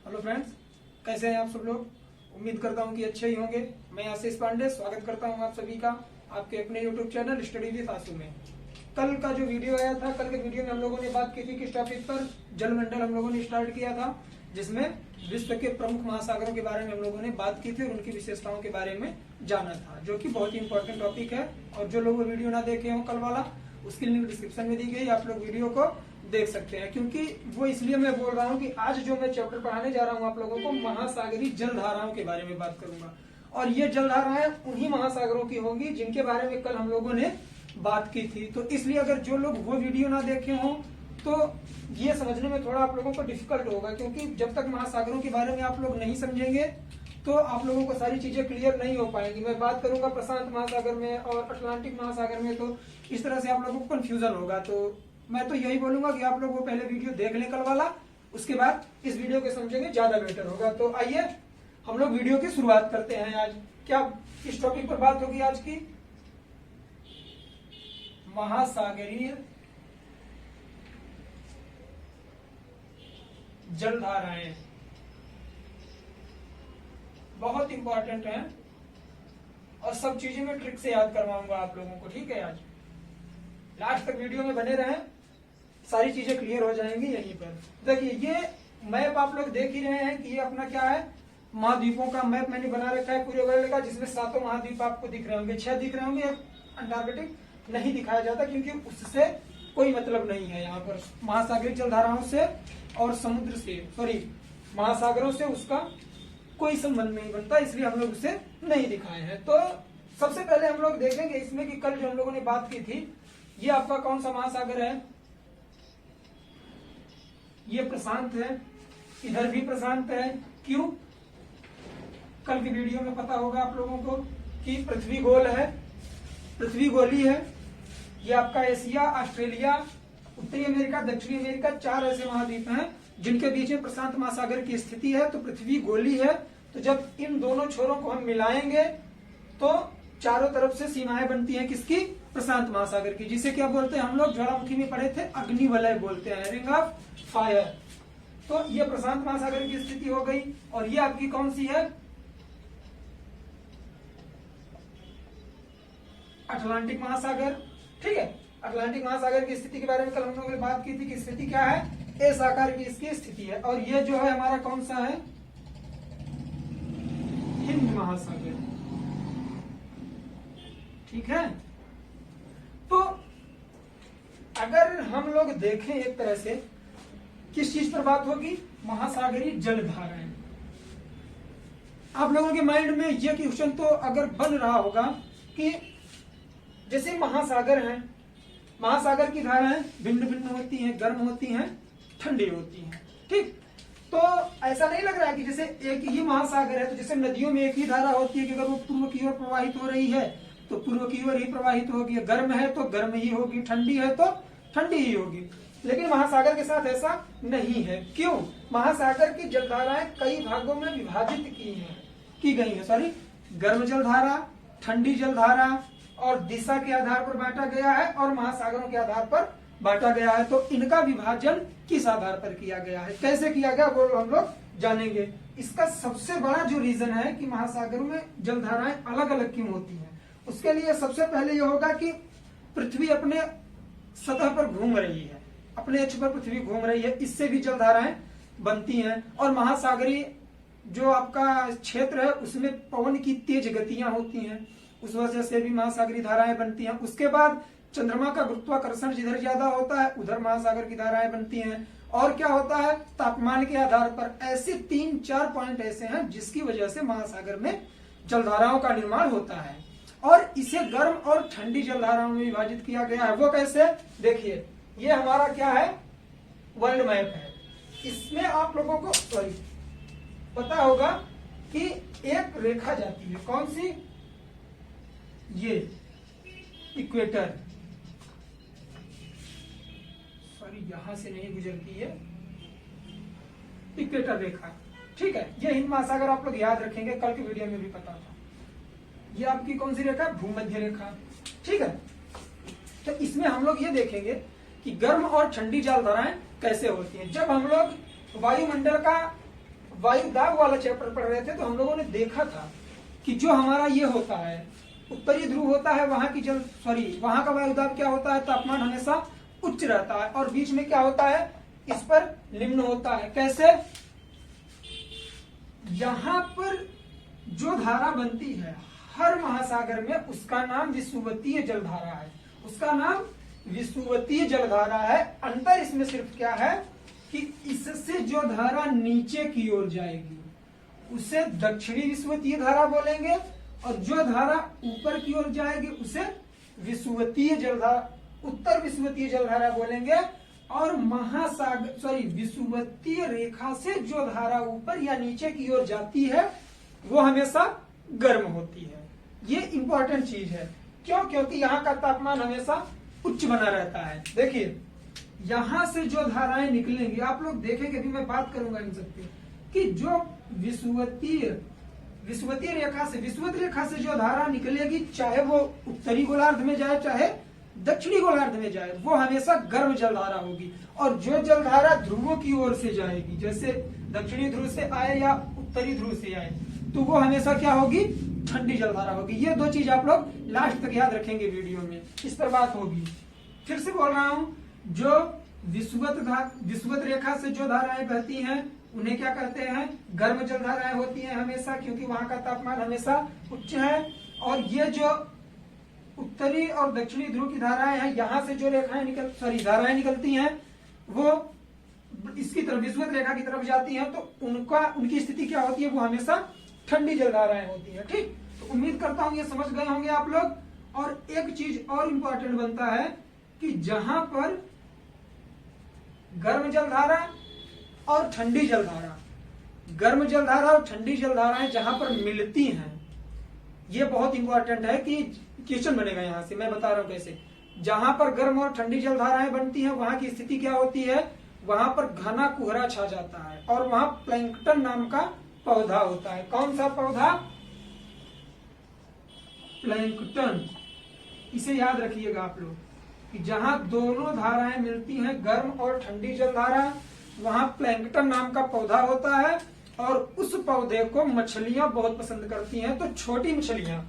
Hello friends, कैसे हैं आप सब लोग। उम्मीद करता हूं कि अच्छे ही होंगे। मैं आशीष पांडे स्वागत करता हूं आप सभी का आपके अपने यूट्यूब चैनल स्टडी विद आशु में। कल का जो वीडियो आया था, कल के वीडियो में हम लोगों ने बात की थी किस टॉपिक पर। जलमंडल हम लोगों ने स्टार्ट किया था, जिसमें विश्व के प्रमुख महासागरों के बारे में हम लोगों ने बात की थी और उनकी विशेषताओं के बारे में जाना था, जो कि बहुत ही इंपॉर्टेंट टॉपिक है। और जो लोग वो वीडियो ना देखे हो कल वाला, उसकी लिंक डिस्क्रिप्शन में दी गई, आप लोग वीडियो को देख सकते हैं। क्योंकि वो इसलिए मैं बोल रहा हूँ कि आज जो मैं चैप्टर पढ़ाने जा रहा हूँ आप लोगों को, महासागरीय जलधाराओं के बारे में बात करूंगा। और ये जलधाराएं उन्हीं महासागरों की होंगी जिनके बारे में कल हम लोगों ने बात की थी। तो इसलिए अगर जो लोग वो वीडियो ना देखे हों तो ये समझने में थोड़ा आप लोगों को डिफिकल्ट होगा, क्योंकि जब तक महासागरों के बारे में आप लोग नहीं समझेंगे तो आप लोगों को सारी चीजें क्लियर नहीं हो पाएंगी। मैं बात करूंगा प्रशांत महासागर में और अटलांटिक महासागर में, तो इस तरह से आप लोगों को कंफ्यूजन होगा। तो मैं तो यही बोलूंगा कि आप लोग वो पहले वीडियो देख लें कल वाला, उसके बाद इस वीडियो के समझेंगे, ज्यादा बेटर होगा। तो आइए हम लोग वीडियो की शुरुआत करते हैं। आज क्या इस टॉपिक पर बात होगी आज की, महासागरीय जलधाराएं। बहुत इंपॉर्टेंट है और सब चीजें मैं ट्रिक से याद करवाऊंगा आप लोगों को, ठीक है। आज लास्ट तक वीडियो में बने रहें, सारी चीजें क्लियर हो जाएंगी यहीं पर। देखिए ये मैप आप लोग देख ही रहे हैं कि ये अपना क्या है, महाद्वीपों का मैप मैंने बना रखा है पूरे वर्ल्ड का, जिसमें 7 महाद्वीप आपको दिख रहे होंगे, 6 दिख रहे होंगे। अंटार्कटिक नहीं दिखाया जाता क्योंकि उससे कोई मतलब नहीं है यहाँ पर। महासागरीय जलधाराओं से और समुद्र से, सॉरी महासागरों से उसका कोई संबंध नहीं बनता, इसलिए हम लोग उसे नहीं दिखाए हैं। तो सबसे पहले हम लोग देखेंगे इसमें कि कल जो हम लोगों ने बात की थी, ये आपका कौन सा महासागर है, ये प्रशांत है, इधर भी प्रशांत है। क्यों? कल की वीडियो में पता होगा आप लोगों को कि पृथ्वी गोल है, पृथ्वी गोली है। ये आपका एशिया, ऑस्ट्रेलिया, उत्तरी अमेरिका, दक्षिणी अमेरिका, 4 ऐसे महाद्वीप हैं जिनके बीच में प्रशांत महासागर की स्थिति है। तो पृथ्वी गोली है, तो जब इन दोनों छोरों को हम मिलाएंगे तो चारों तरफ से सीमाएं बनती हैं किसकी, प्रशांत महासागर की, जिसे क्या बोलते हैं हम लोग, ज्वालामुखी में पढ़े थे, अग्निवलय बोलते हैं, रिंग ऑफ फायर। तो ये प्रशांत महासागर की स्थिति हो गई। और ये आपकी कौन सी है, अटलांटिक महासागर, ठीक है। अटलांटिक महासागर की स्थिति के बारे में कल हम लोगों ने बात की थी कि स्थिति क्या है, एस आकार की इसकी स्थिति है। और ये जो है हमारा कौन सा है, हिंद महासागर, ठीक है। तो अगर हम लोग देखें एक तरह से किस चीज पर बात होगी, महासागरीय जलधाराएं। आप लोगों के माइंड में यह क्वेश्चन तो अगर बन रहा होगा कि जैसे महासागर हैं, महासागर की धाराएं भिन्न भिन्न होती हैं, गर्म होती हैं, ठंडी होती हैं, ठीक। तो ऐसा नहीं लग रहा है कि जैसे एक ही महासागर है तो जैसे नदियों में एक ही धारा होती है कि अगर वो पूर्व की ओर प्रवाहित हो रही है तो पूर्व की ओर ही प्रवाहित होगी, गर्म है तो गर्म ही होगी, ठंडी है तो ठंडी ही होगी। लेकिन महासागर के साथ ऐसा नहीं है। क्यों? महासागर की जलधाराएं कई भागों में विभाजित की गई है, सॉरी, गर्म जलधारा, ठंडी जलधारा, और दिशा के आधार पर बांटा गया है और महासागरों के आधार पर बांटा गया है। तो इनका विभाजन किस आधार पर किया गया है, कैसे किया गया, वो हम लोग जानेंगे। इसका सबसे बड़ा जो रीजन है कि महासागरों में जलधाराएं अलग अलग क्यों होती हैं, उसके लिए सबसे पहले ये होगा कि पृथ्वी अपने सतह पर घूम रही है, अपने अक्ष पर पृथ्वी घूम रही है, इससे भी जलधाराएं बनती हैं। और महासागरीय जो आपका क्षेत्र है उसमें पवन की तेज गतियां होती हैं, उस वजह से भी महासागरीय धाराएं बनती हैं। उसके बाद चंद्रमा का गुरुत्वाकर्षण जिधर ज्यादा होता है उधर महासागर की धाराएं बनती हैं। और क्या होता है, तापमान के आधार पर ऐसे 3-4 पॉइंट ऐसे हैं जिसकी वजह से महासागर में जलधाराओं का निर्माण होता है। और इसे गर्म और ठंडी जलधाराओं में विभाजित किया गया है। वो कैसे, देखिए ये हमारा क्या है, वर्ल्ड मैप है। इसमें आप लोगों को सॉरी पता होगा कि एक रेखा जाती है, कौन सी, ये इक्वेटर, सॉरी यहां से नहीं गुजरती है, इक्वेटर रेखा, ठीक है। ये हिंद महासागर आप लोग याद रखेंगे, कल की वीडियो में भी पता था। ये आपकी कौन सी रेखा, भूमध्य रेखा, ठीक है। तो इसमें हम लोग ये देखेंगे कि गर्म और ठंडी जलधाराएं कैसे होती हैं। जब हम लोग वायुमंडल का वायु दाब वाला चैप्टर पढ़ रहे थे तो हम लोगों ने देखा था कि जो हमारा ये होता है उत्तरी ध्रुव होता है, वहां की वहां का वायु दाब क्या होता है, तापमान हमेशा उच्च रहता है, और बीच में क्या होता है, इस पर निम्न होता है। कैसे? यहां पर जो धारा बनती है हर महासागर में, उसका नाम विषुवतीय जलधारा है, उसका नाम विषुवतीय जलधारा है। अंतर इसमें सिर्फ क्या है कि इससे जो धारा नीचे की ओर जाएगी उसे दक्षिणी विषुवतीय धारा बोलेंगे, और जो धारा ऊपर की ओर जाएगी उसे विषुवतीय जलधारा, उत्तर विषुवतीय जलधारा बोलेंगे। और विषुवतीय रेखा से जो धारा ऊपर या नीचे की ओर जाती है वो हमेशा गर्म होती है। ये इंपॉर्टेंट चीज है। क्यों? क्योंकि यहाँ का तापमान हमेशा उच्च बना रहता है। देखिए यहां से जो धाराएं निकलेंगी, आप लोग देखेंगे, अभी मैं बात करूंगा इन सबकी, कि जो विषुवतीय रेखा से जो धारा निकलेगी, चाहे वो उत्तरी गोलार्ध में जाए चाहे दक्षिणी गोलार्ध में जाए, वो हमेशा गर्म जलधारा होगी। और जो जलधारा ध्रुवों की ओर से जाएगी, जैसे दक्षिणी ध्रुव से आए या उत्तरी ध्रुव से आए, तो वो हमेशा क्या होगी, ठंडी जलधारा होगी। ये दो चीज आप लोग लास्ट तक याद रखेंगे वीडियो में, इस पर बात होगी। फिर से बोल रहा हूं, जो विषुवत रेखा से जो धाराएं बहती हैं उन्हें क्या कहते हैं, गर्म जलधाराएं होती हैं हमेशा, क्योंकि वहां का तापमान हमेशा उच्च है। और ये जो उत्तरी और दक्षिणी ध्रुव की धाराएं हैं, यहाँ से जो धाराएं निकलती हैं वो इसकी तरफ, विषुवत रेखा की तरफ जाती हैं, तो उनकी स्थिति क्या होती है, वो हमेशा ठंडी जलधाराएं होती है। ठीक, तो उम्मीद करता हूं ये समझ गए होंगे आप लोग। और एक चीज और इम्पोर्टेंट बनता है कि जहां पर गर्म जलधारा और ठंडी जलधारा, गर्म जलधारा और ठंडी जलधाराएं जहां पर मिलती हैं, ये बहुत इंपॉर्टेंट है कि क्वेश्चन बनेगा यहां से, मैं बता रहा हूं कैसे। जहां पर गर्म और ठंडी जलधाराएं बनती हैं वहां की स्थिति क्या होती है, वहां पर घना कोहरा छा जाता है, और वहां प्लैंकटन नाम का पौधा होता है। कौन सा पौधा? प्लैंकटन। इसे याद रखिएगा आप लोग कि जहां दोनों धाराएं मिलती हैं, गर्म और ठंडी जलधारा, वहां प्लैंकटन नाम का पौधा होता है, और उस पौधे को मछलियां बहुत पसंद करती हैं। तो छोटी मछलियां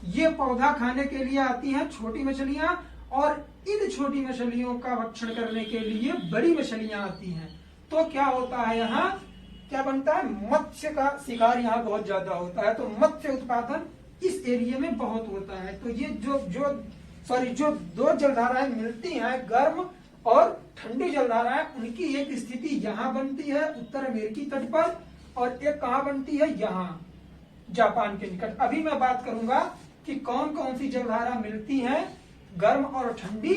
ये पौधा खाने के लिए आती हैं, छोटी मछलियां, और इन छोटी मछलियों का भक्षण करने के लिए बड़ी मछलियां आती हैं। तो क्या होता है, यहाँ क्या बनता है, मत्स्य का शिकार यहाँ बहुत ज्यादा होता है, तो मत्स्य उत्पादन इस एरिया में बहुत होता है। तो ये जो दो जलधाराएं मिलती हैं, गर्म और ठंडी जलधाराएं, उनकी एक स्थिति यहाँ बनती है उत्तर अमेरिकी तट पर, और एक कहाँ बनती है, यहाँ जापान के निकट। अभी मैं बात करूंगा कि कौन कौन सी जलधारा मिलती हैं गर्म और ठंडी,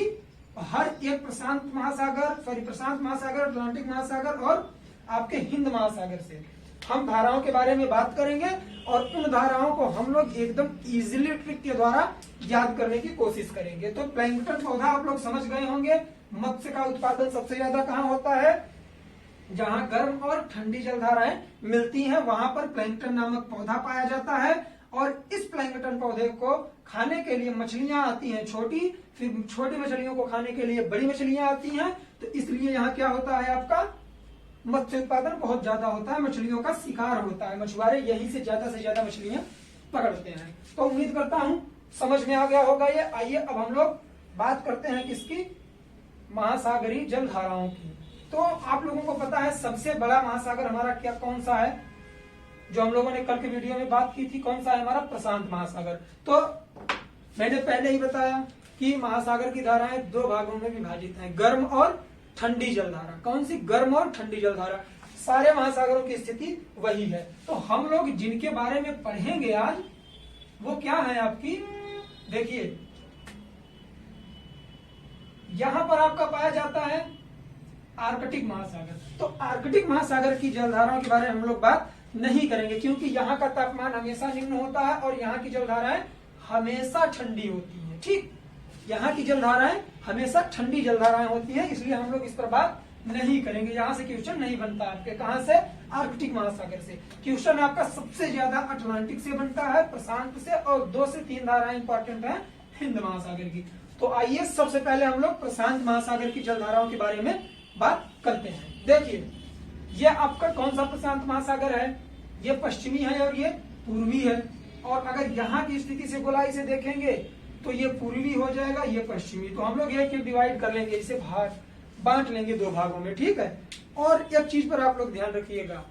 हर एक प्रशांत महासागर, अटलांटिक महासागर और आपके हिंद महासागर से हम धाराओं के बारे में बात करेंगे, और उन धाराओं को हम लोग एकदम इजीली ट्रिक के द्वारा याद करने की कोशिश करेंगे। तो प्लैंकटन पौधा आप लोग समझ गए होंगे। मत्स्य का उत्पादन सबसे ज्यादा कहाँ होता है, जहां गर्म और ठंडी जलधाराएं मिलती हैं, वहां पर प्लैंकटन नामक पौधा पाया जाता है। और इस प्लैंकटन पौधे को खाने के लिए मछलियां आती हैं छोटी, फिर छोटी मछलियों को खाने के लिए बड़ी मछलियां आती हैं। तो इसलिए यहाँ क्या होता है, आपका मत्स्य उत्पादन बहुत ज्यादा होता है, मछलियों का शिकार होता है, मछुआरे यहीं से ज्यादा मछलियां पकड़ते हैं। तो उम्मीद करता हूं समझ में आ गया होगा ये। आइए अब हम लोग बात करते हैं किसकी, महासागरीय जलधाराओं की। तो आप लोगों को पता है सबसे बड़ा महासागर हमारा क्या, कौन सा है, जो हम लोगों ने कल के वीडियो में बात की थी, कौन सा है हमारा, प्रशांत महासागर। तो मैंने पहले ही बताया कि महासागर की धाराएं दो भागों में विभाजित हैं, गर्म और ठंडी जलधारा। कौन सी, गर्म और ठंडी जलधारा। सारे महासागरों की स्थिति वही है। तो हम लोग जिनके बारे में पढ़ेंगे आज वो क्या है आपकी, देखिए यहां पर आपका पाया जाता है आर्कटिक महासागर। तो आर्कटिक महासागर की जलधाराओं के बारे में हम लोग बात नहीं करेंगे, क्योंकि यहाँ का तापमान हमेशा निम्न होता है और यहाँ की जलधाराएं हमेशा ठंडी होती है। ठीक, यहाँ की जलधाराएं हमेशा ठंडी जलधाराएं होती हैं, इसलिए हम लोग इस पर बात नहीं करेंगे। यहाँ से क्वेश्चन नहीं बनता आपके, कहाँ से, आर्कटिक महासागर से। क्वेश्चन आपका सबसे ज्यादा अटलांटिक से बनता है, प्रशांत से, और 2 से 3 धाराएं इंपॉर्टेंट है हिंद महासागर की। तो आइए सबसे पहले हम लोग प्रशांत महासागर की जलधाराओं के बारे में बात करते हैं। देखिए ये आपका कौन सा प्रशांत महासागर है? ये पश्चिमी है और ये पूर्वी है। और अगर यहाँ की स्थिति से गोलाई से देखेंगे तो ये पूर्वी हो जाएगा, ये पश्चिमी। तो हम लोग एक डिवाइड कर लेंगे, इसे बांट लेंगे दो भागों में, ठीक है। और एक चीज पर आप लोग ध्यान रखिएगा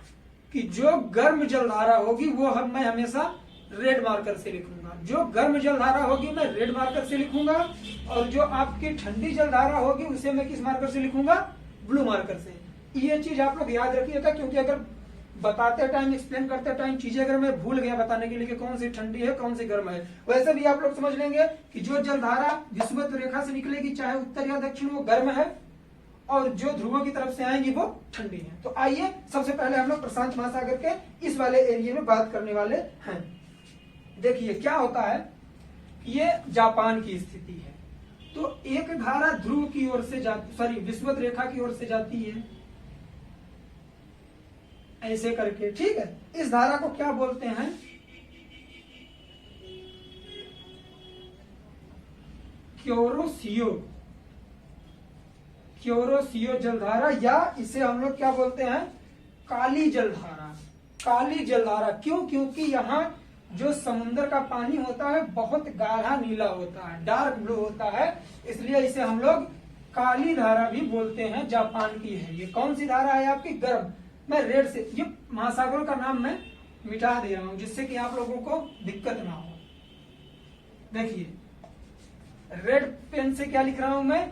कि जो गर्म जलधारा होगी वो मैं हमेशा रेड मार्कर से लिखूंगा। जो गर्म जलधारा होगी मैं रेड मार्कर से लिखूंगा, और जो आपकी ठंडी जलधारा होगी उसे मैं किस मार्कर से लिखूंगा? ब्लू मार्कर से। ये चीज आप लोग याद रखिएगा, क्योंकि अगर बताते टाइम, एक्सप्लेन करते टाइम चीजें अगर मैं भूल गया बताने के लिए कि कौन सी ठंडी है कौन सी गर्म है, वैसे भी आप लोग समझ लेंगे कि जो जलधारा विषुवत रेखा से निकलेगी, चाहे उत्तर या दक्षिण, वो गर्म है, और जो ध्रुवों की तरफ से आएंगी वो ठंडी है। तो आइए सबसे पहले हम लोग प्रशांत महासागर के इस वाले एरिया में बात करने वाले हैं। देखिए क्या होता है, ये जापान की स्थिति है। तो एक धारा ध्रुव की ओर से जाती, विषुवत रेखा की ओर से जाती है ऐसे करके, ठीक है। इस धारा को क्या बोलते हैं? क्योरोसियो जलधारा, या इसे हम लोग क्या बोलते हैं? काली जलधारा। काली जलधारा क्यों? क्योंकि यहाँ जो समुद्र का पानी होता है बहुत गाढ़ा नीला होता है, डार्क ब्लू होता है, इसलिए इसे हम लोग काली धारा भी बोलते हैं। जापान की है ये। कौन सी धारा है आपकी? गर्म। मैं रेड से, ये महासागरों का नाम मैं मिटा दे रहा हूं जिससे कि आप लोगों को दिक्कत ना हो। देखिए रेड पेन से क्या लिख रहा हूं मैं?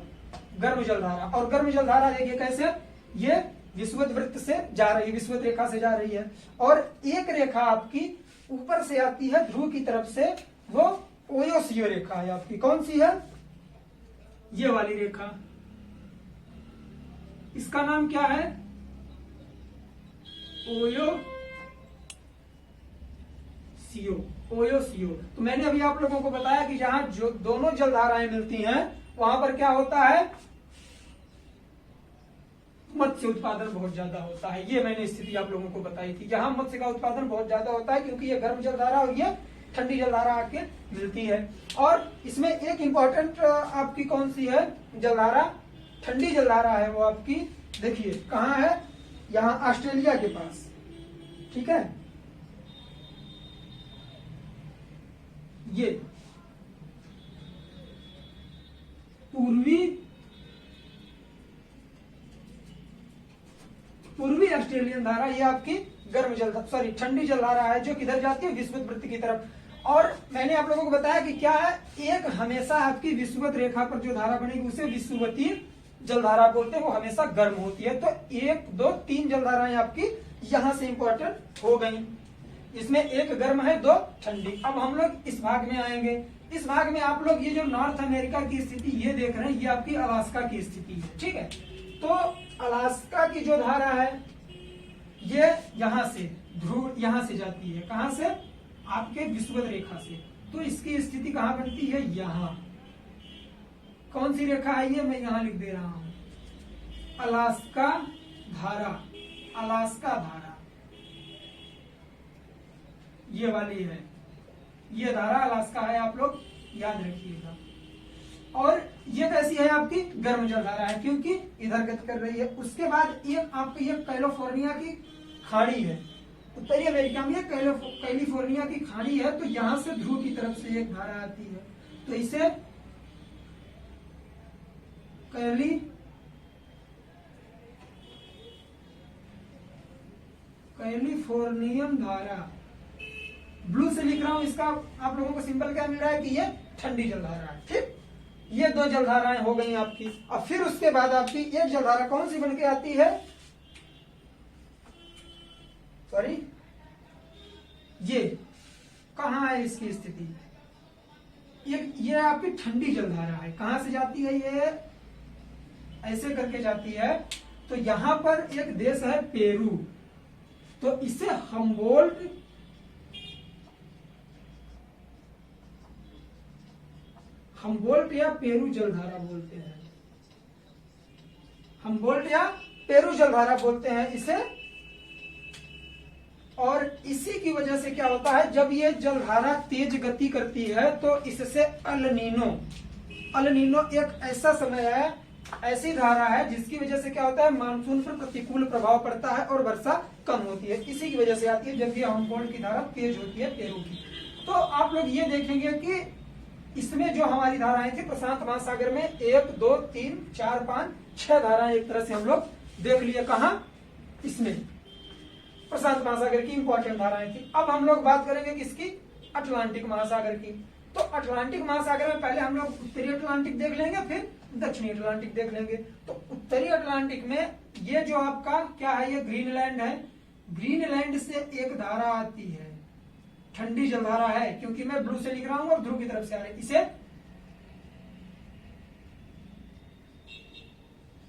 गर्म जलधारा। और गर्म जलधारा देखिए कैसे, ये विषुवत वृत्त से जा रही है, विषुवत रेखा से जा रही है, और एक रेखा आपकी ऊपर से आती है ध्रुव की तरफ से, वो ओयोसियो रेखा है आपकी। कौन सी है? ये वाली रेखा। इसका नाम क्या है? ओयोसियो। तो मैंने अभी आप लोगों को बताया कि जहां जो दोनों जलधाराएं मिलती हैं वहां पर क्या होता है? मत्स्य उत्पादन बहुत ज्यादा होता है। ये मैंने स्थिति आप लोगों को बताई थी। यहाँ मत्स्य का उत्पादन बहुत ज्यादा होता है क्योंकि ये गर्म जलधारा और ये ठंडी जलधारा आके मिलती है। और इसमें एक इम्पोर्टेंट आपकी कौन सी है जलधारा? ठंडी जलधारा है वो आपकी। देखिए कहाँ है? यहाँ ऑस्ट्रेलिया के पास, ठीक है। ये पूर्वी ऑस्ट्रेलियन धारा, ये आपकी गर्म जलधारा, ठंडी जलधारा है, जो किधर जाती है? विषुवत वृत्त की तरफ। और मैंने आप लोगों को बताया कि क्या है, एक हमेशा आपकी विषुवत रेखा पर जो धारा बनेगी उसे विषुवतीय जलधारा बोलते हैं, वो हमेशा गर्म होती है। तो 1 2 3 जलधाराएं आपकी यहां से इंपॉर्टेंट हो गई। इसमें एक गर्म है, 2 ठंडी। अब हम लोग इस भाग में आएंगे। इस भाग में आप लोग ये जो नॉर्थ अमेरिका की स्थिति ये देख रहे हैं, ये आपकी अलास्का की स्थिति है, ठीक है। तो अलास्का की जो धारा है ये यहां से ध्रुव यहां से जाती है, कहां से? आपके विषुवत रेखा से। तो इसकी स्थिति कहां बनती है? यहां। कौन सी रेखा है ये? मैं यहां लिख दे रहा हूं, अलास्का धारा। अलास्का धारा ये वाली है, ये धारा अलास्का है, आप लोग याद रखिएगा। और ये कैसी है? आपकी गर्म जलधारा है क्योंकि इधर गति कर रही है। उसके बाद ये आपकी ये कैलिफोर्निया की खाड़ी है, उत्तरी अमेरिका में कैलिफोर्निया की खाड़ी है। तो यहां से ध्रुव की तरफ से एक धारा आती है, तो इसे कैलिफोर्नियन धारा, ब्लू से लिख रहा हूं। इसका आप लोगों को सिंबल क्या मिल रहा है कि ये ठंडी जलधारा है, ठीक। ये 2 जलधाराएं हो गई आपकी। अब फिर उसके बाद आपकी एक जलधारा कौन सी बन के आती है? सॉरी, ये कहां है इसकी स्थिति? ये आपकी ठंडी जलधारा है। कहां से जाती है? ये ऐसे करके जाती है। तो यहां पर एक देश है पेरू, तो इसे हमबोल्ट या पेरू जलधारा बोलते हैं। हमबोल्ट या पेरू जलधारा बोलते हैं इसे। और इसी की वजह से क्या होता है, जब ये जलधारा तेज गति करती है तो इससे अल नीनो एक ऐसा समय है ऐसी धारा है जिसकी वजह से क्या होता है, मानसून पर प्रतिकूल प्रभाव पड़ता है और वर्षा कम होती है। इसी की वजह से आती है जब भी हार्मफॉल की धारा तेज होती है पेरू की। तो आप लोग ये देखेंगे कि इसमें जो हमारी धाराएं थी प्रशांत महासागर में 1 2 3 4 5 6 धाराएं एक तरह से हम लोग देख लिए। कहा? इसमें प्रशांत महासागर की इंपॉर्टेंट धाराएं थी। अब हम लोग बात करेंगे किसकी? अटलांटिक महासागर की। तो अटलांटिक महासागर में पहले हम लोग उत्तरी अटलांटिक देख लेंगे, फिर दक्षिणी अटलांटिक देख लेंगे। तो उत्तरी अटलांटिक में ये जो आपका क्या है, ये ग्रीनलैंड है। ग्रीनलैंड से एक धारा आती है, ठंडी जलधारा है, क्योंकि मैं ब्लू से लिख रहा हूं और ध्रुव की तरफ से आ रही है। इसे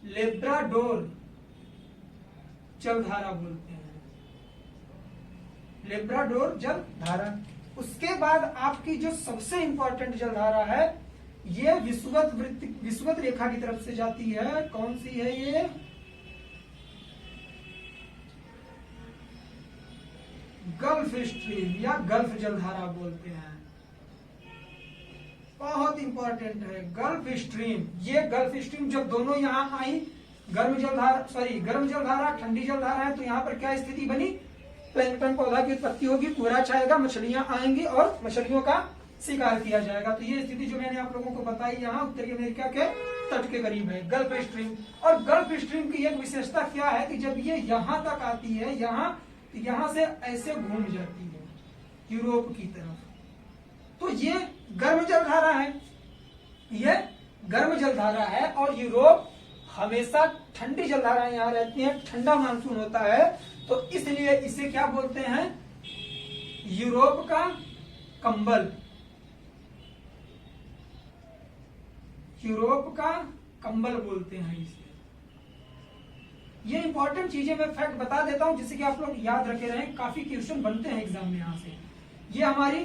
लेब्राडोर जलधारा बोलते हैं, लेब्राडोर जलधारा। उसके बाद आपकी जो सबसे इंपॉर्टेंट जलधारा है ये विषुवत रेखा की तरफ से जाती है। कौन सी है ये? गल्फ स्ट्रीम या गल्फ जलधारा बोलते हैं। बहुत इंपॉर्टेंट है गल्फ स्ट्रीम। ये गल्फ स्ट्रीम जब दोनों यहां आई, गर्म जलधारा ठंडी जलधारा है, तो यहाँ पर क्या स्थिति बनी? प्लैंकटन पौधा की उत्पत्ति होगी, कोहरा छाएगा, मछलियां आएंगी और मछलियों का शिकार किया जाएगा। तो ये स्थिति जो मैंने आप लोगों को बताई यहाँ उत्तरी अमेरिका के तट के करीब है, गल्फ स्ट्रीम। और गल्फ स्ट्रीम की एक विशेषता क्या है कि जब ये यहाँ तक आती है, यहाँ से ऐसे घूम जाती है यूरोप की तरफ। तो ये गर्म जलधारा है, ये गर्म जलधारा है। और यूरोप हमेशा ठंडी जलधाराएं यहाँ रहती हैं, ठंडा मानसून होता है, तो इसलिए इसे क्या बोलते हैं? यूरोप का कंबल। यूरोप का कंबल बोलते हैं इसे। ये इंपॉर्टेंट चीजें मैं फैक्ट बता देता हूं जिससे कि आप लोग याद रखे रहें, काफी क्वेश्चन बनते हैं एग्जाम में यहाँ से। ये हमारी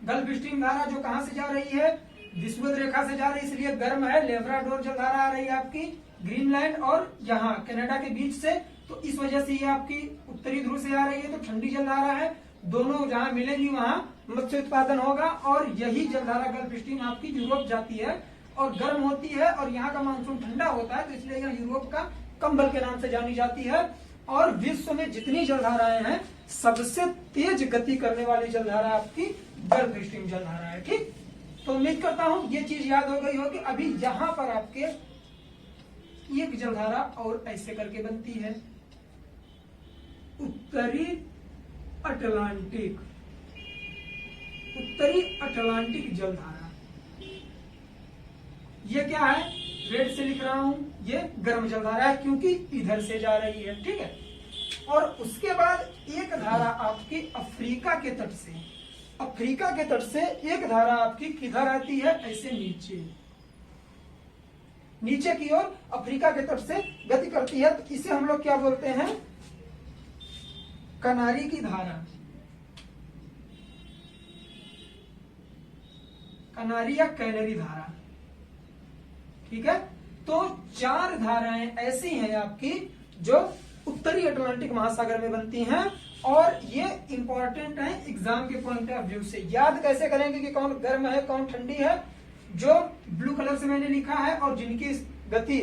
गल्फ स्ट्रीम धारा जो कहां से जा रही है? विषुवत रेखा से जा रही है, इसलिए गर्म है। लेब्राडोर जलधारा आ रही है आपकी ग्रीनलैंड और यहाँ कनाडा के बीच से, तो इस वजह से ये आपकी उत्तरी ध्रुव से आ रही है, तो ठंडी जलधारा है। दोनों जहां मिलेंगी वहां मत्स्य उत्पादन होगा, और यही जलधारा गल्फ स्ट्रीम आपकी यूरोप जाती है और गर्म होती है, और यहाँ का मानसून ठंडा होता है, तो इसलिए यह यूरोप का कंबल के नाम से जानी जाती है। और विश्व में जितनी जलधाराएं हैं सबसे तेज गति करने वाली जलधारा आपकी गल्फ स्ट्रीम जलधारा है। ठीक, तो उम्मीद करता हूं ये चीज याद हो गई होगी। अभी यहां पर आपके एक जलधारा और ऐसे करके बनती है, उत्तरी अटलांटिक, उत्तरी अटलांटिक जलधारा। ये क्या है? रेड से लिख रहा हूं, ये गर्म जलधारा है क्योंकि इधर से जा रही है। ठीक है, और उसके बाद एक धारा आपकी अफ्रीका के तट से, अफ्रीका के तट से एक धारा आपकी किधर आती है? ऐसे नीचे, नीचे की ओर अफ्रीका के तट से गति करती है, तो इसे हम लोग क्या बोलते हैं? कनारी की धारा, कनारी या कैनरी धारा। ठीक है, तो 4 धाराएं ऐसी हैं आपकी जो उत्तरी अटलांटिक महासागर में बनती हैं, और ये इंपॉर्टेंट है एग्जाम के पॉइंट ऑफ व्यू से। याद कैसे करेंगे कि कौन गर्म है कौन ठंडी है? जो ब्लू कलर से मैंने लिखा है और जिनकी गति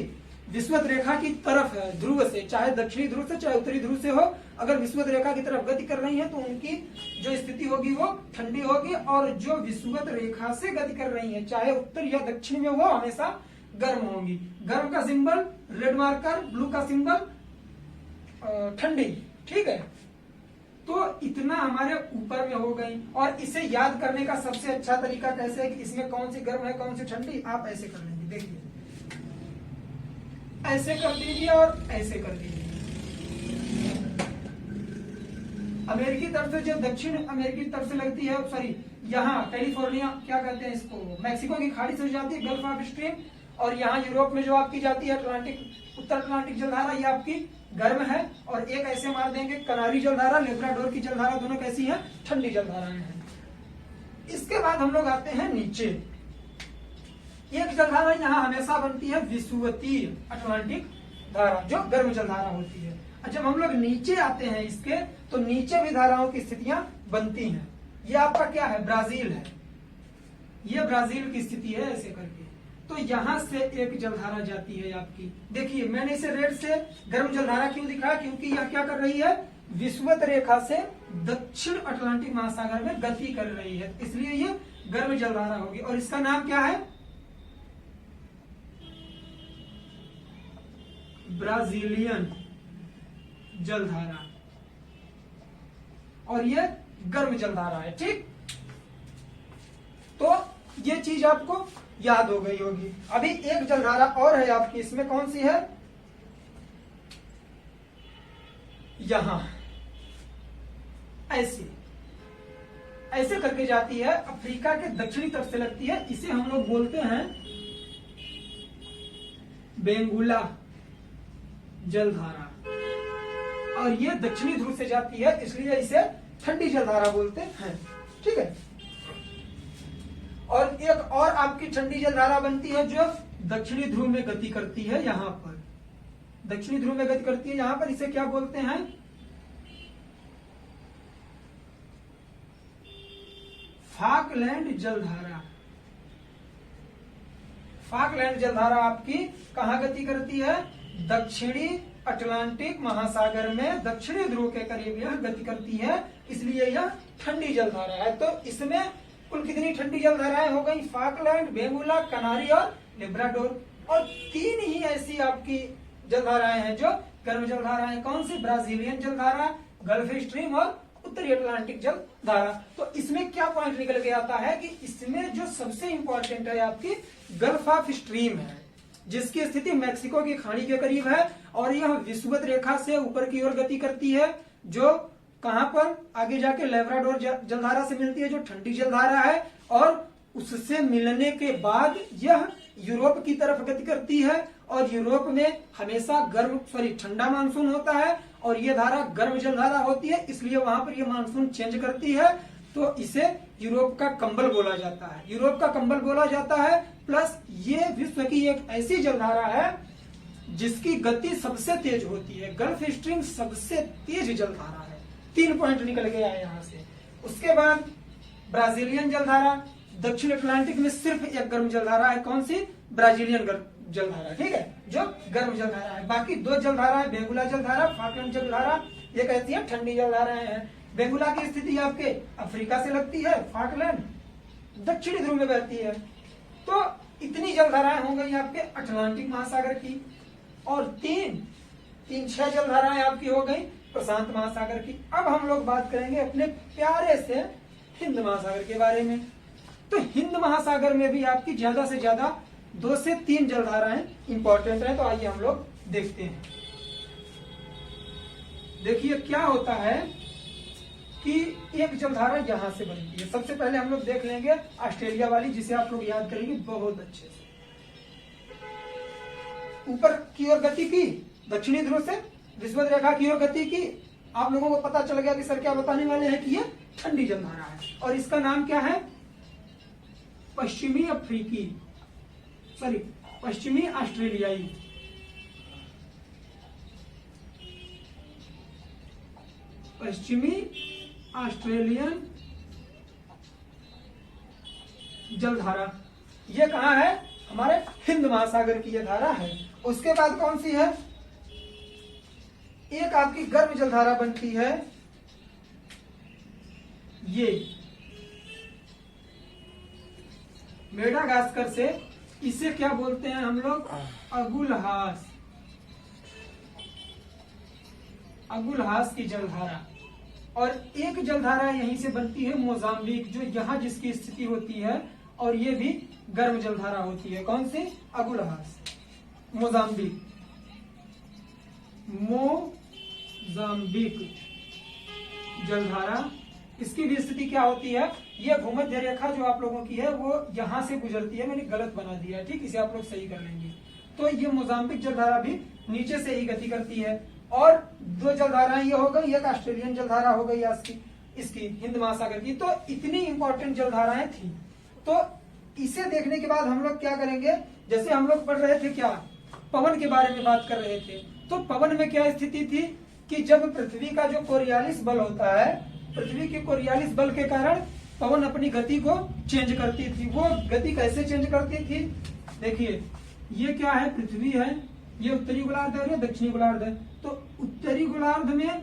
विषुवत रेखा की तरफ है, ध्रुव से, चाहे दक्षिणी ध्रुव से चाहे उत्तरी ध्रुव से हो, अगर विषुवत रेखा की तरफ गति कर रही है तो उनकी जो स्थिति होगी वो ठंडी होगी, और जो विषुवत रेखा से गति कर रही है चाहे उत्तर या दक्षिण में, वो हमेशा गर्म होंगी। गर्म का सिंबल रेड मार्कर, ब्लू का सिंबल ठंडी। ठीक है, तो इतना हमारे ऊपर में हो गई। और इसे याद करने का सबसे अच्छा तरीका कैसे है कि इसमें कौन सी गर्म है कौन सी ठंडी? आप ऐसे कर लेंगे, देखिए ऐसे कर दीजिए और ऐसे कर दीजिए। अमेरिकी तरफ से जो दक्षिण अमेरिकी तरफ से लगती है, सॉरी यहाँ कैलिफोर्निया क्या कहते हैं इसको, मैक्सिको की खाड़ी से जाती है गल्फ ऑफ स्ट्रीम, और यहाँ यूरोप में जो आपकी जाती है अटलांटिक, उत्तर अटलांटिक जलधारा, ये आपकी गर्म है। और एक ऐसे मार देंगे कनारी जलधारा, लेब्राडोर की जलधारा, दोनों कैसी हैं? ठंडी जलधाराएं हैं। इसके बाद हम लोग आते हैं नीचे। एक जलधारा यहाँ हमेशा बनती है विषुवतीय अटलांटिक धारा, जो गर्म जलधारा होती है। जब हम लोग नीचे आते हैं इसके, तो नीचे भी धाराओं की स्थितियां बनती हैं। ये आपका क्या है? ब्राजील है, ये ब्राजील की स्थिति है ऐसे करके। तो यहां से एक जलधारा जाती है आपकी। देखिए मैंने इसे रेड से गर्म जलधारा क्यों दिखाया, क्योंकि यह क्या कर रही है, विषुवत रेखा से दक्षिण अटलांटिक महासागर में गति कर रही है, इसलिए ये गर्म जलधारा होगी। और इसका नाम क्या है, ब्राजीलियन जलधारा, और ये गर्म जलधारा है। ठीक, तो ये चीज आपको याद हो गई होगी। अभी एक जलधारा और है आपकी, इसमें कौन सी है, यहां ऐसे ऐसे करके जाती है, अफ्रीका के दक्षिणी तरफ से लगती है, इसे हम लोग बोलते हैं बेंगुला जलधारा, और ये दक्षिणी ध्रुव से जाती है, इसलिए इसे ठंडी जलधारा बोलते हैं। ठीक है, और एक और आपकी ठंडी जलधारा बनती है जो दक्षिणी ध्रुव में गति करती है, यहां पर दक्षिणी ध्रुव में गति करती है, यहां पर इसे क्या बोलते हैं, फाकलैंड जलधारा। फाकलैंड जलधारा आपकी कहां गति करती है, दक्षिणी अटलांटिक महासागर में दक्षिणी ध्रुव के करीब यह गति करती है, इसलिए यह ठंडी जलधारा है। तो इसमें कुल कितनी ठंडी जलधाराएं हो गई, फाकलैंड, बेंगुला, कनारी और लिब्राडोर, और 3 ही ऐसी आपकी जलधाराएं हैं जो गर्म जलधाराएं। कौन सी, ब्राजीलियन जलधारा, गल्फ स्ट्रीम और उत्तरी अटलांटिक जलधारा। तो इसमें क्या पॉइंट निकल के आता है कि इसमें जो सबसे इंपॉर्टेंट है आपकी गल्फ ऑफ स्ट्रीम है, जिसकी स्थिति मैक्सिको की खाड़ी के करीब है, और यह विषुवत रेखा से ऊपर की ओर गति करती है, जो कहां पर आगे जाके लेब्राडोर जलधारा से मिलती है, जो ठंडी जलधारा है, और उससे मिलने के बाद यह यूरोप की तरफ गति करती है, और यूरोप में हमेशा ठंडा मानसून होता है, और ये धारा गर्म जलधारा होती है, इसलिए वहां पर यह मानसून चेंज करती है, तो इसे यूरोप का कंबल बोला जाता है, यूरोप का कंबल बोला जाता है। प्लस ये विश्व की एक ऐसी जलधारा है जिसकी गति सबसे तेज होती है, गल्फ स्ट्रीम सबसे तेज जलधारा है। 3 पॉइंट निकल गया है यहां से। उसके बाद ब्राजीलियन जलधारा, दक्षिण अटलांटिक में सिर्फ एक गर्म जलधारा है, कौन सी, ब्राजीलियन जलधारा, ठीक है, जो गर्म जलधारा है। बाकी 2 जलधारा है, बेंगुला जलधारा, फाकलैंड जलधारा, ये कहती है ठंडी जलधाराएं हैं। बेंगुला की स्थिति आपके अफ्रीका से लगती है, फाकलैंड दक्षिणी ध्रुव में बहती है। तो इतनी जलधाराएं हो गई आपके अटलांटिक महासागर की, और 6 जलधाराएं आपकी हो गई प्रशांत महासागर की। अब हम लोग बात करेंगे अपने प्यारे से हिंद महासागर के बारे में। तो हिंद महासागर में भी आपकी ज्यादा से ज्यादा 2 से 3 जलधाराएं इंपॉर्टेंट है। तो आइए हम लोग देखते हैं। देखिए क्या होता है कि एक जलधारा यहां से बनती है। सबसे पहले हम लोग देख लेंगे ऑस्ट्रेलिया वाली, जिसे आप लोग याद करेंगे बहुत अच्छे से। ऊपर की ओर गति की, दक्षिणी ध्रुव से विषुवत रेखा की ओर गति की। आप लोगों को पता चल गया कि सर क्या बताने वाले हैं कि ये ठंडी जलधारा है, और इसका नाम क्या है, पश्चिमी ऑस्ट्रेलियाई पश्चिमी ऑस्ट्रेलियन जलधारा। ये कहां है, हमारे हिंद महासागर की ये धारा है। उसके बाद कौन सी है, एक आपकी गर्म जलधारा बनती है, ये मेडागास्कर से, इसे क्या बोलते हैं हम लोग, अगुलहास की जलधारा। और एक जलधारा यहीं से बनती है मोजाम्बिक, जो यहाँ जिसकी स्थिति होती है, और ये भी गर्म जलधारा होती है। कौन सी, अगुलहास, मोजाम्बिक जलधारा। इसकी भी स्थिति क्या होती है, ये भूमध्य रेखा जो आप लोगों की है वो यहां से गुजरती है। मैंने गलत बना दिया है, ठीक, इसे आप लोग सही कर लेंगे। तो ये मोजाम्बिक जलधारा भी नीचे से ही गति करती है। और 2 जलधाराएं ये हो गई, एक ऑस्ट्रेलियन जलधारा हो गई इसकी हिंद महासागर की। तो इतनी इंपॉर्टेंट जलधाराएं थी। तो इसे देखने के बाद हम लोग क्या करेंगे, जैसे हम लोग पढ़ रहे थे क्या, पवन के बारे में बात कर रहे थे। तो पवन में क्या स्थिति थी कि जब पृथ्वी का जो कोरियालिस बल होता है, पृथ्वी के कोरियालिस बल के कारण पवन अपनी गति को चेंज करती थी। वो गति कैसे चेंज करती थी, देखिए ये क्या है, पृथ्वी है, ये उत्तरी गोलार्ध है और ये दक्षिणी गोलार्ध है। तो उत्तरी गोलार्ध में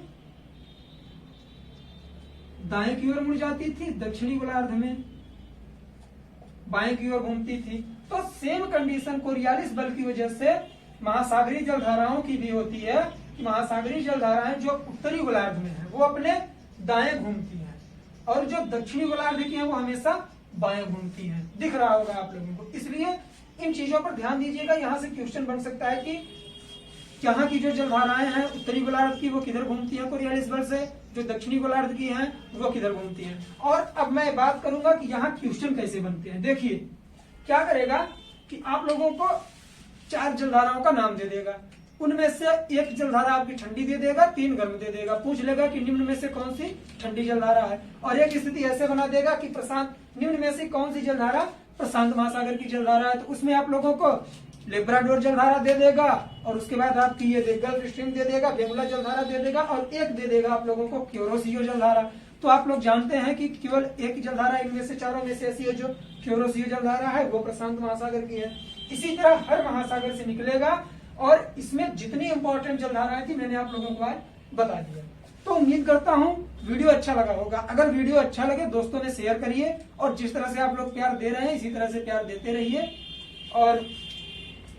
दाएं की ओर मुड़ जाती थी, दक्षिणी गोलार्ध में बाएं की ओर घूमती थी। तो सेम कंडीशन कोरियालिस बल की वजह से महासागरीय जलधाराओं की भी होती है। महासागरीय जलधाराएं जो उत्तरी गोलार्ध में है वो अपने दाएं घूमती हैं और जो दक्षिणी गोलार्ध की है वो हमेशा बाएं घूमती हैं। दिख रहा होगा आप लोगों को। इसलिए इन चीजों पर ध्यान दीजिएगा। यहाँ से क्वेश्चन बन सकता है कि यहाँ की जो जलधाराएं हैं उत्तरी गोलार्ध की वो किधर घूमती है कोरियालिस बल से, जो दक्षिणी गोलार्ध की हैं वो किधर घूमती हैं। और अब मैं बात करूंगा कि यहाँ क्वेश्चन कैसे बनते हैं। देखिए क्या करेगा कि आप लोगों को 4 जलधाराओं का नाम दे देगा, उनमें से एक जलधारा आपकी ठंडी दे देगा, 3 गर्म दे देगा। पूछ लेगा कि निम्न में से कौन सी ठंडी जलधारा है, और एक स्थिति ऐसे बना देगा कि प्रशांत, निम्न में से कौन सी जलधारा प्रशांत महासागर की जलधारा है। तो उसमें आप लोगों को लेब्राडोर जलधारा दे देगा और उसके बाद आपकी ये गल्फ स्ट्रीम दे देगा, बेमुला जलधारा दे देगा और एक दे देगा आप लोगों को क्योरोसियो जलधारा। तो आप लोग जानते हैं कि केवल एक जलधारा इनमें से चारों में से ऐसी है जो क्योरोसियो जलधारा है, वो प्रशांत महासागर की है। इसी तरह हर महासागर से निकलेगा और इसमें जितनी इंपॉर्टेंट जलधाराएं थी मैंने आप लोगों को आज बता दिया। तो उम्मीद करता हूं वीडियो अच्छा लगा होगा। अगर वीडियो अच्छा लगे दोस्तों में शेयर करिए और जिस तरह से आप लोग प्यार दे रहे हैं इसी तरह से प्यार देते रहिए। और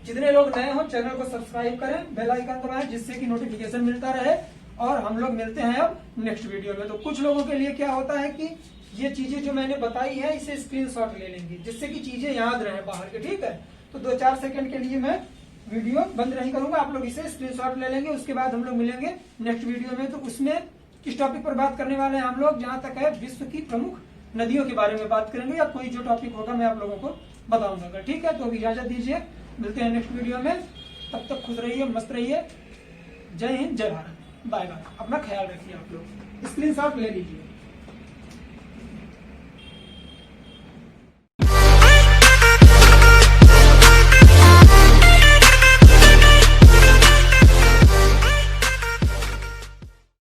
जितने लोग नए हो चैनल को सब्सक्राइब करें, बेल आइकन दबाएं जिससे कि नोटिफिकेशन मिलता रहे। और हम लोग मिलते हैं अब नेक्स्ट वीडियो में। तो कुछ लोगों के लिए क्या होता है कि ये चीजें जो मैंने बताई है इसे स्क्रीनशॉट ले लेंगे जिससे कि चीजें याद रहे बाहर के, ठीक है। तो 2-4 सेकंड के लिए मैं वीडियो बंद नहीं करूंगा, आप लोग इसे स्क्रीनशॉट ले लेंगे। उसके बाद हम लोग मिलेंगे नेक्स्ट वीडियो में। तो उसमें किस टॉपिक पर बात करने वाले हैं हम लोग, जहां तक है विश्व की प्रमुख नदियों के बारे में बात करेंगे, या कोई जो टॉपिक होगा मैं आप लोगों को बताऊंगा। ठीक है, तो अभी इजाजत दीजिए, मिलते हैं नेक्स्ट वीडियो में। तब तक खुश रहिए, मस्त रहिए। जय हिंद, जय भारत, बाय बाय। अपना ख्याल रखिए। आप लोग स्क्रीनशॉट ले लीजिए।